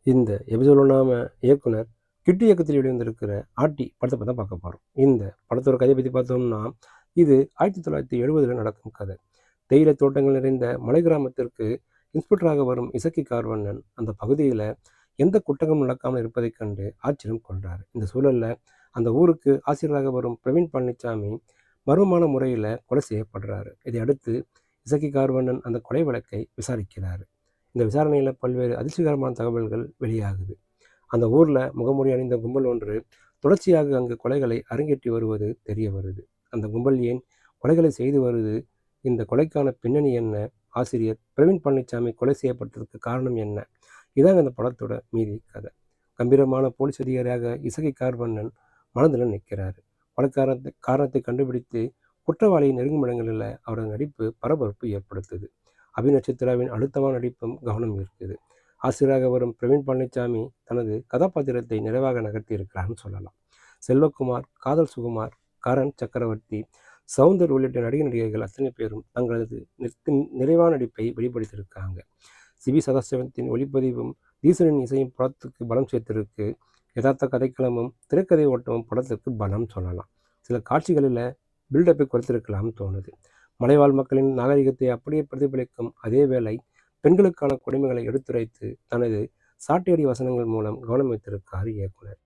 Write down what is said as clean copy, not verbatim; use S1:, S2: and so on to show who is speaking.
S1: இந்த எபிசோடில் நாம இயக்குனர் கிட்டு இயக்கத்தில் வெளிவந்திருக்கிற ஆட்டி படத்தை பற்றி தான் பார்க்க போகிறோம். இந்த படத்தோட கதையை பற்றி பார்த்தோம்னா, இது 1970 நடக்கும் கதை. தேயிலை தோட்டங்கள் நிறைந்த மலை கிராமத்திற்கு இன்ஸ்பெக்டராக வரும் இசக்கி கார்வண்ணன் அந்த பகுதியில் எந்த குற்றங்களும் நடக்காமல் இருப்பதைக் கண்டு ஆச்சரியம் கொள்கிறார். இந்த சூழலில் அந்த ஊருக்கு ஆசிரியராக வரும் பிரவீன் பழனிசாமி மர்மமான முறையில் கொலை செய்யப்படுறாரு. இதை அடுத்து இசக்கி கார்வண்ணன் அந்த கொலை வழக்கை விசாரிக்கிறார். இந்த விசாரணையில் பல்வேறு அதிர்ச்சிகரமான தகவல்கள் வெளியாகுது. அந்த ஊரில் முகமூடி அணிந்த கும்பல் ஒன்று தொடர்ச்சியாக அங்கு கொலைகளை அரங்கேற்றி வருவது தெரிய வருது. அந்த கும்பல் ஏன் கொலைகளை செய்து வருது? இந்த கொலைக்கான பின்னணி என்ன? ஆசிரியர் பிரவீன் பழனிசாமி கொலை செய்யப்பட்டதற்கு காரணம் என்ன? இதாங்க அந்த படத்தோட மீதி கதை. கம்பீரமான போலீஸ் அதிகாரியாக இசக்கி கார்வண்ணன் மனதில் நிற்கிறாரு. காரணத்தை கண்டுபிடித்து குற்றவாளியை நெருங்கும் இடங்களில் அவரது நடிப்பு பரபரப்பு ஏற்படுத்துது. அபிநட்சத்திராவின் அழுத்தமான நடிப்பும் கவனம் ஈர்க்குது. ஆசிரியராக வரும் பிரவீன் பழனிசாமி தனது கதாபாத்திரத்தை நிறைவாக நகர்த்தி இருக்கிறார்னு சொல்லலாம். செல்வகுமார், காதல் சுகுமார், கரண் சக்கரவர்த்தி, சவுந்தர் உள்ளிட்ட நடிகை நடிகைகள் அத்தனை பேரும் தங்களது நிறைவான நடிப்பை வெளிப்படுத்தியிருக்காங்க. சிவி சதாசிவத்தின் ஒளிப்பதிவும் தீசனின் இசையும் படத்துக்கு பலம் சேர்த்திருக்கு. யதார்த்த கதைக்களமும் திரைக்கதை ஓட்டமும் படத்திற்கு பலம் சொல்லலாம். சில காட்சிகளில் பில்டப்பை குறைத்திருக்கலாம்னு தோணுது. மலைவாழ் மக்களின் நாகரிகத்தை அப்படியே பிரதிபலிக்கும் அதே வேளை பெண்களுக்கான கொடுமைகளை எடுத்துரைத்து தனது சாட்டையடி வசனங்கள் மூலம் கவனம் வைத்திருக்கார் இயக்குனர்.